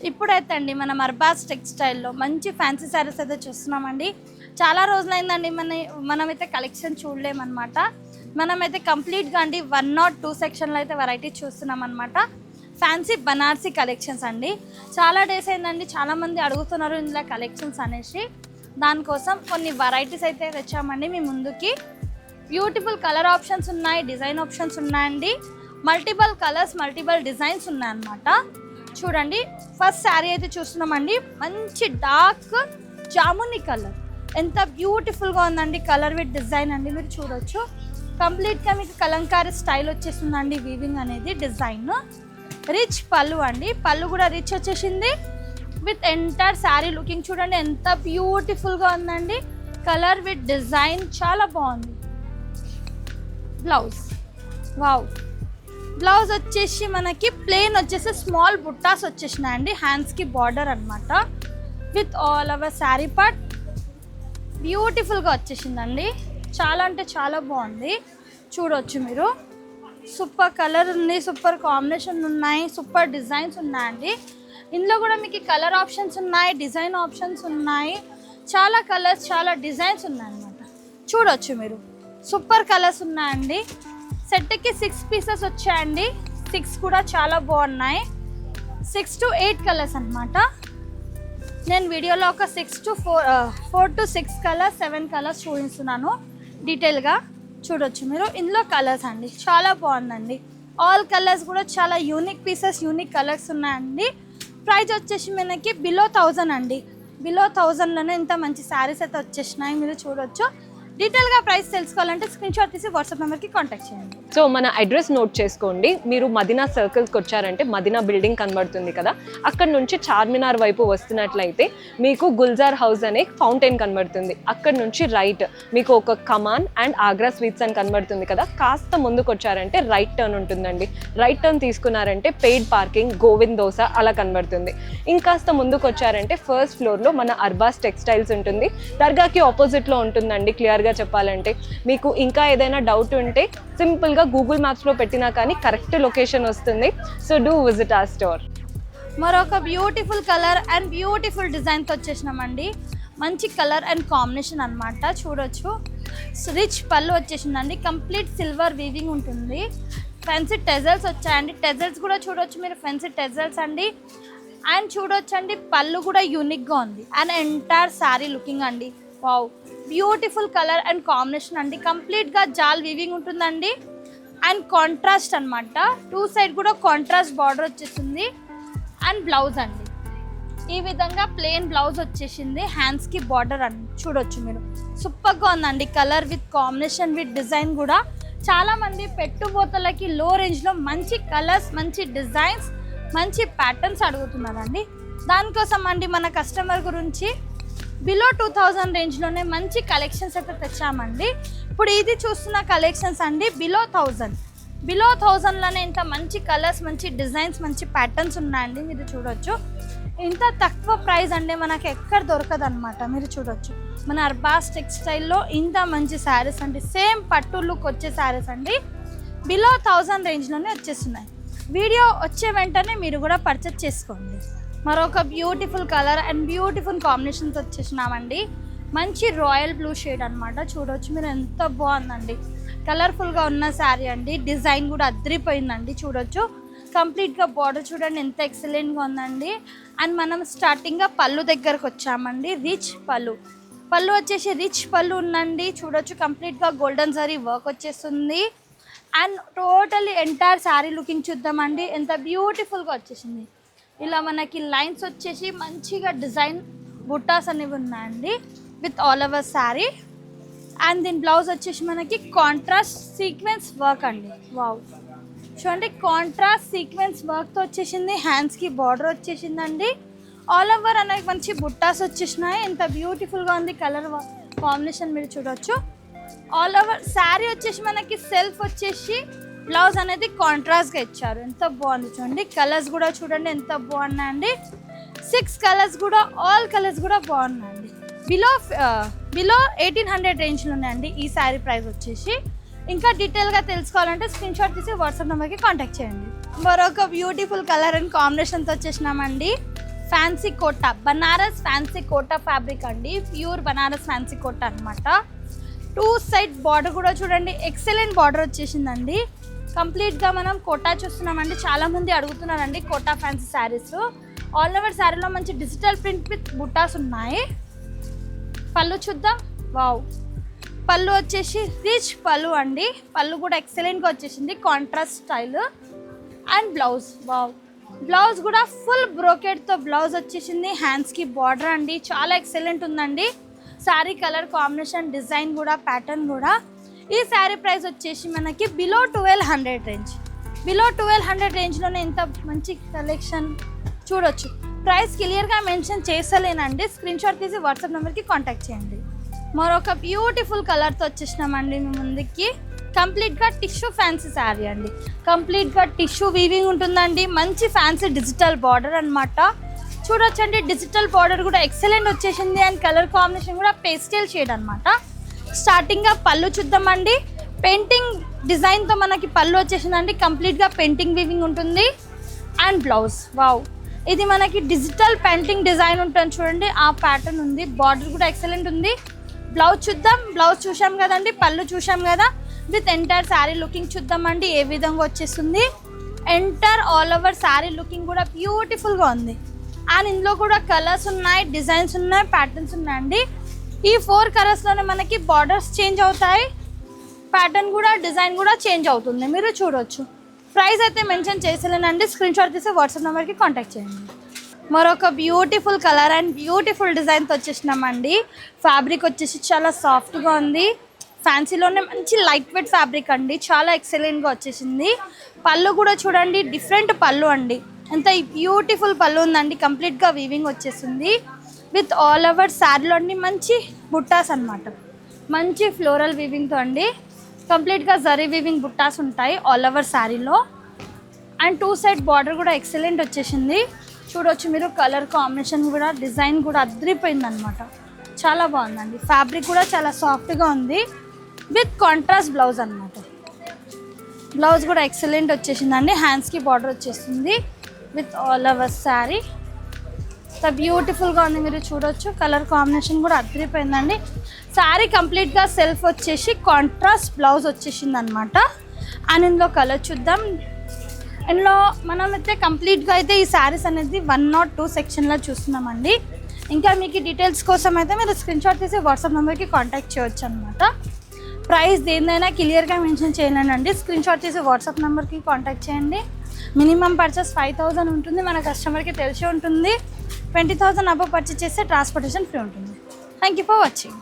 ఇప్పుడైతే అండి మనం అర్బాస్ టెక్స్టైల్లో మంచి ఫ్యాన్సీ శారీస్ అయితే చూస్తున్నామండి. చాలా రోజులైందండి మనమైతే కలెక్షన్ చూడలేమన్నమాట. మనమైతే కంప్లీట్గా అండి 102 సెక్షన్లో అయితే వెరైటీ చూస్తున్నాం అనమాట. ఫ్యాన్సీ బనార్సీ కలెక్షన్స్ అండి. చాలా డేస్ అయిందండి, చాలామంది అడుగుతున్నారు ఇందులో కలెక్షన్స్ అనేసి. దానికోసం కొన్ని వెరైటీస్ అయితే తెచ్చామండి మీ ముందుకి. బ్యూటిఫుల్ కలర్ ఆప్షన్స్ ఉన్నాయి, డిజైన్ ఆప్షన్స్ ఉన్నాయండి. మల్టిపుల్ కలర్స్, మల్టిపుల్ డిజైన్స్ ఉన్నాయన్నమాట. చూడండి, ఫస్ట్ శారీ అయితే చూస్తున్నామండి. మంచి డార్క్ జాముని కలర్, ఎంత బ్యూటిఫుల్గా ఉందండి. కలర్ విత్ డిజైన్ అండి, మీరు చూడొచ్చు. కంప్లీట్గా మీకు కలంకారీ స్టైల్ వచ్చేస్తుందండి. వీవింగ్ అనేది డిజైన్. రిచ్ పళ్ళు అండి, పళ్ళు కూడా రిచ్ వచ్చేసింది. విత్ ఎంటైర్ శారీ లుకింగ్ చూడండి ఎంత బ్యూటిఫుల్గా ఉందండి. కలర్ విత్ డిజైన్ చాలా బాగుంది. Blouse, wow. బ్లౌజ్ వచ్చేసి మనకి ప్లెయిన్ వచ్చేసి స్మాల్ బుట్టాస్ వచ్చేసినాయండి. హ్యాండ్స్కి బార్డర్ అనమాట. With all over sari part బ్యూటిఫుల్గా వచ్చేసిందండి. చాలా అంటే చాలా బాగుంది, చూడవచ్చు మీరు. సూపర్ కలర్ ఉంది, సూపర్ కాంబినేషన్ ఉన్నాయి, సూపర్ డిజైన్స్ ఉన్నాయండి. ఇందులో కూడా మీకు కలర్ ఆప్షన్స్ ఉన్నాయి, డిజైన్ ఆప్షన్స్ ఉన్నాయి. చాలా కలర్స్, చాలా డిజైన్స్ ఉన్నాయన్నమాట. చూడవచ్చు మీరు. సూపర్ కలర్స్ ఉన్నాయండి. సెట్కి 6 పీసెస్ వచ్చాయండి. 6 కూడా చాలా బాగున్నాయి. 6 to 8 కలర్స్ అనమాట. నేను వీడియోలో ఒక 4 to 6 కలర్స్, 7 కలర్స్ చూపిస్తున్నాను డీటెయిల్గా. చూడొచ్చు మీరు. ఇందులో కలర్స్ అండి చాలా బాగుందండి. ఆల్ కలర్స్ కూడా చాలా యూనిక్ పీసెస్, యూనిక్ కలర్స్ ఉన్నాయండి. ప్రైస్ వచ్చేసి మనకి బిలో 1000 అండి. బిలో 1000లోనే ఇంత మంచి శారీస్ అయితే వచ్చేసినాయి, మీరు చూడొచ్చు. డీటెయిల్గా ప్రైస్ తెలుసుకోవాలంటే స్క్రీన్ షాట్ తీసి వాట్సాప్ నెంబర్కి కాంటాక్ట్ చేయండి. సో మన అడ్రస్ నోట్ చేసుకోండి. మీరు మదీనా సర్కిల్స్కి వచ్చారంటే మదీనా బిల్డింగ్ కనబడుతుంది కదా, అక్కడ నుంచి చార్మినార్ వైపు వస్తున్నట్లయితే మీకు గుల్జార్ హౌస్ అనే ఫౌంటైన్ కనబడుతుంది. అక్కడ నుంచి రైట్ మీకు ఒక కమాన్ అండ్ ఆగ్రా స్వీట్స్ అని కనబడుతుంది కదా, కాస్త ముందుకు వచ్చారంటే రైట్ టర్న్ ఉంటుందండి. రైట్ టర్న్ తీసుకున్నారంటే పెయిడ్ పార్కింగ్, గోవింద్ దోస అలా కనబడుతుంది. ఇంకాస్త ముందుకు వచ్చారంటే ఫస్ట్ ఫ్లోర్లో మన అర్బాస్ టెక్స్టైల్స్ ఉంటుంది. దర్గాకి ఆపోజిట్లో ఉంటుందండి. క్లియర్గా చెప్పాలంటే మీకు ఇంకా ఏదైనా డౌట్ ఉంటే సింపుల్గా గూగుల్ మ్యాప్స్లో పెట్టినా కానీ కరెక్ట్ లొకేషన్ వస్తుంది. So do visit our store. మరొక బ్యూటిఫుల్ కలర్ అండ్ బ్యూటిఫుల్ డిజైన్తో వచ్చేసినామండి. మంచి కలర్ అండ్ కాంబినేషన్ అనమాట. చూడొచ్చు. రిచ్ పళ్ళు వచ్చేసిందండి. కంప్లీట్ సిల్వర్ వీవింగ్ ఉంటుంది. ఫెన్సీ టెజల్స్ వచ్చాయండి. టెజల్స్ కూడా చూడొచ్చు మీరు. ఫెన్సీ టెజల్స్ అండి. అండ్ చూడొచ్చు అండి, పళ్ళు కూడా యూనిక్గా ఉంది. అండ్ ఎంటైర్ శారీ లుకింగ్ అండి, wow. Beautiful colour and combination అండి. కంప్లీట్గా జాల్ వీవింగ్ ఉంటుందండి. అండ్ కాంట్రాస్ట్ అనమాట. 2 సైడ్ కూడా కాంట్రాస్ట్ బార్డర్ వచ్చేసింది. అండ్ బ్లౌజ్ అండి ఈ విధంగా ప్లెయిన్ బ్లౌజ్ వచ్చేసింది. హ్యాండ్స్కి బార్డర్ అండి, చూడొచ్చు మీరు. సూపర్గా ఉందండి. Colour with combination with design కూడా. చాలామంది పెట్టుబోతలకి లో రేంజ్లో మంచి కలర్స్, మంచి డిజైన్స్, మంచి ప్యాటర్న్స్ అడుగుతున్నారండి. దానికోసం అండి మన కస్టమర్ గురించి బిలో 2000 రేంజ్లోనే మంచి కలెక్షన్స్ అయితే తెచ్చామండి. ఇప్పుడు ఇది చూస్తున్న కలెక్షన్స్ అండి బిలో 1000. బిలో 1000లోనే ఇంత మంచి కలర్స్, మంచి డిజైన్స్, మంచి ప్యాటర్న్స్ ఉన్నాయండి, మీరు చూడొచ్చు. ఇంత తక్కువ ప్రైస్ అండి మనకి ఎక్కడ దొరకదు అనమాట, మీరు చూడొచ్చు. మన అర్బాస్ టెక్స్టైల్లో ఇంత మంచి శారీస్ అండి, సేమ్ పట్టు లుక్ వచ్చే శారీస్ అండి బిలో 1000 రేంజ్లోనే వచ్చేస్తున్నాయి. వీడియో వచ్చే వెంటనే మీరు కూడా పర్చేస్ చేసుకోండి. మరొక beautiful colour and beautiful combinations వచ్చేసినామండి. మంచి రాయల్ బ్లూ షేడ్ అనమాట. చూడవచ్చు మీరు, ఎంత బాగుందండి. కలర్ఫుల్గా ఉన్న శారీ అండి. డిజైన్ కూడా అదిరిపోయిందండి, చూడొచ్చు. కంప్లీట్గా బార్డర్ చూడండి ఎంత ఎక్సలెంట్గా ఉందండి. అండ్ మనం స్టార్టింగ్గా పళ్ళు దగ్గరకు వచ్చామండి. రిచ్ పళ్ళు, పళ్ళు వచ్చేసి రిచ్ పళ్ళు ఉందండి, చూడొచ్చు. కంప్లీట్గా గోల్డెన్ జరీ వర్క్ వచ్చేస్తుంది. And totally entire sari looking చూద్దామండి, ఎంత బ్యూటిఫుల్గా వచ్చేసింది. ఇలా మనకి లైన్స్ వచ్చేసి మంచిగా డిజైన్ బుట్టాస్ అనేవి ఉన్నాయండి with all over sari. And దీని బ్లౌజ్ వచ్చేసి మనకి కాంట్రాస్ట్ సీక్వెన్స్ వర్క్ అండి, వావ్. చూడండి, కాంట్రాస్ట్ సీక్వెన్స్ వర్క్తో వచ్చేసింది. హ్యాండ్స్కి బార్డర్ వచ్చేసిందండి. ఆల్ ఓవర్ అనేవి మంచి బుట్టాస్ వచ్చేసినాయి. ఎంత బ్యూటిఫుల్గా ఉంది కలర్ కాంబినేషన్, మీరు చూడొచ్చు. ఆల్ ఓవర్ శారీ వచ్చేసి మనకి సెల్ఫ్ వచ్చేసి బ్లౌజ్ అనేది కాంట్రాస్ట్గా ఇచ్చారు, ఎంత బాగుంది చూడండి. కలర్స్ కూడా చూడండి ఎంత బాగున్నాయండి. 6 కలర్స్ కూడా, ఆల్ కలర్స్ కూడా బాగున్నాయండి. బిలో 1800 రేంజ్లో ఉన్నాయండి ఈ శారీ ప్రైస్ వచ్చేసి. ఇంకా డీటెయిల్గా తెలుసుకోవాలంటే స్క్రీన్ షాట్ తీసి వాట్సాప్ నెంబర్కి కాంటాక్ట్ చేయండి. మరొక బ్యూటిఫుల్ కలర్ అండ్ కాంబినేషన్తో వచ్చేసినామండి. Fancy Kota, Banaras fancy Kota fabric అండి, ప్యూర్ బనారస్ ఫ్యాన్సీ కోటా అనమాట. 2 సైడ్ బార్డర్ కూడా చూడండి, ఎక్సలెంట్ బార్డర్ వచ్చేసిందండి. కంప్లీట్గా మనం కోటా చూస్తున్నామండి. చాలామంది అడుగుతున్నారండి Kota fancy saris. All over శారీలో మంచి డిజిటల్ ప్రింట్ విత్ బుట్టాస్ ఉన్నాయి. పళ్ళు చూద్దాం. వావ్, పళ్ళు వచ్చేసి రిచ్ పళ్ళు అండి. పళ్ళు కూడా ఎక్సలెంట్గా వచ్చేసింది, contrast style. And blouse, wow, blouse కూడా ఫుల్ బ్రోకెట్తో బ్లౌజ్ వచ్చేసింది. హ్యాండ్స్కి బార్డర్ అండి, చాలా ఎక్సలెంట్ ఉందండి. శారీ కలర్ కాంబినేషన్, డిజైన్ కూడా, ప్యాటర్న్ కూడా. ఈ శారీ ప్రైస్ వచ్చేసి మనకి బిలో 1200 రేంజ్. బిలో 1200 రేంజ్లోనే ఇంత మంచి కలెక్షన్ చూడొచ్చు. ప్రైస్ క్లియర్గా మెన్షన్ చేసలేనండి. స్క్రీన్ షాట్ తీసి వాట్సాప్ నెంబర్కి కాంటాక్ట్ చేయండి. మరొక బ్యూటిఫుల్ కలర్తో వచ్చేసినామండి మీ ముందుకి. కంప్లీట్గా టిష్యూ ఫ్యాన్సీ శారీ అండి. కంప్లీట్గా టిష్యూ వీవింగ్ ఉంటుందండి. మంచి ఫ్యాన్సీ డిజిటల్ బార్డర్ అనమాట. చూడొచ్చండి, డిజిటల్ బార్డర్ కూడా ఎక్సలెంట్ వచ్చేసింది. అండ్ కలర్ కాంబినేషన్ కూడా పేస్టల్ షేడ్ అనమాట. స్టార్టింగ్గా పళ్ళు చూద్దామండి. పెయింటింగ్ డిజైన్తో మనకి పళ్ళు వచ్చేసిందండి. కంప్లీట్గా పెయింటింగ్ వీవింగ్ ఉంటుంది. అండ్ బ్లౌజ్, వావ్, ఇది మనకి డిజిటల్ పెయింటింగ్ డిజైన్ ఉంటుంది చూడండి, ఆ ప్యాటర్న్ ఉంది. బార్డర్ కూడా ఎక్సలెంట్ ఉంది. బ్లౌజ్ చూద్దాం. బ్లౌజ్ చూసాం కదండి, పళ్ళు చూసాం కదా. విత్ ఎంటైర్ శారీ లుకింగ్ చూద్దామండి ఏ విధంగా వచ్చేస్తుంది. Entire all over sari looking కూడా బ్యూటిఫుల్గా ఉంది. అండ్ ఇందులో కూడా కలర్స్ ఉన్నాయి, డిజైన్స్ ఉన్నాయి, ప్యాటర్న్స్ ఉన్నాయండి. ఈ 4 కలర్స్లోనే మనకి బార్డర్స్ చేంజ్ అవుతాయి, ప్యాటర్న్ కూడా, డిజైన్ కూడా చేంజ్ అవుతుంది, మీరు చూడొచ్చు. ప్రైస్ అయితే మెన్షన్ చేసలేనండి. స్క్రీన్ షాట్ తీసి వాట్సాప్ నెంబర్కి కాంటాక్ట్ చేయండి. మరొక బ్యూటిఫుల్ కలర్ అండ్ బ్యూటిఫుల్ డిజైన్తో వచ్చేసినామండి. ఫ్యాబ్రిక్ వచ్చేసి చాలా సాఫ్ట్గా ఉంది. ఫ్యాన్సీలోనే మంచి లైట్ వెయిట్ ఫ్యాబ్రిక్ అండి, చాలా ఎక్సలెంట్గా వచ్చేసింది. పళ్ళు కూడా చూడండి, డిఫరెంట్ పళ్ళు అండి. ఎంత బ్యూటిఫుల్ పళ్ళు ఉందండి. కంప్లీట్గా వీవింగ్ వచ్చేసింది. విత్ ఆల్ ఓవర్ శారీలోని మంచి బుట్టాస్ అనమాట. మంచి ఫ్లోరల్ వీవింగ్తో అండి. కంప్లీట్గా జరీ వీవింగ్ బుట్టాస్ ఉంటాయి ఆల్ ఓవర్ శారీలో. అండ్ 2 సైడ్ బార్డర్ కూడా ఎక్సలెంట్ వచ్చేసింది. చూడొచ్చు మీరు, కలర్ కాంబినేషన్ కూడా, డిజైన్ కూడా అద్రిపోయింది అనమాట. చాలా బాగుందండి. ఫ్యాబ్రిక్ కూడా చాలా సాఫ్ట్గా ఉంది. విత్ కాంట్రాస్ట్ బ్లౌజ్ అనమాట. బ్లౌజ్ కూడా ఎక్సలెంట్ వచ్చేసిందండి. హ్యాండ్స్కి బార్డర్ వచ్చేసింది. విత్ ఆల్ ఓవర్ శారీ బ్యూటిఫుల్గా ఉంది, మీరు చూడొచ్చు. కలర్ కాంబినేషన్ కూడా అదిరిపోయిందండి. శారీ కంప్లీట్గా సెల్ఫ్ వచ్చేసి కాంట్రాస్ట్ బ్లౌజ్ వచ్చేసింది అనమాట. అండ్ ఇందులో కలర్ చూద్దాం. ఇందులో మనమైతే కంప్లీట్గా అయితే ఈ శారీస్ అనేది 102 సెక్షన్లో చూస్తున్నామండి. ఇంకా మీకు డీటెయిల్స్ కోసం అయితే మీరు స్క్రీన్ షాట్ తీసి వాట్సాప్ నెంబర్కి కాంటాక్ట్ చేయొచ్చు అనమాట. ప్రైస్ దేనిదైనా క్లియర్గా మెన్షన్ చేయలేనండి. స్క్రీన్ షాట్ తీసి వాట్సాప్ నెంబర్కి కాంటాక్ట్ చేయండి. మినిమం పర్చేస్ 5000 ఉంటుంది, మన కస్టమర్కి తెలిసి ఉంటుంది. 20,000 అబవ్ పర్చేస్ చేస్తే ట్రాన్స్పోర్టేషన్ ఫ్రీ ఉంటుంది. Thank you for watching.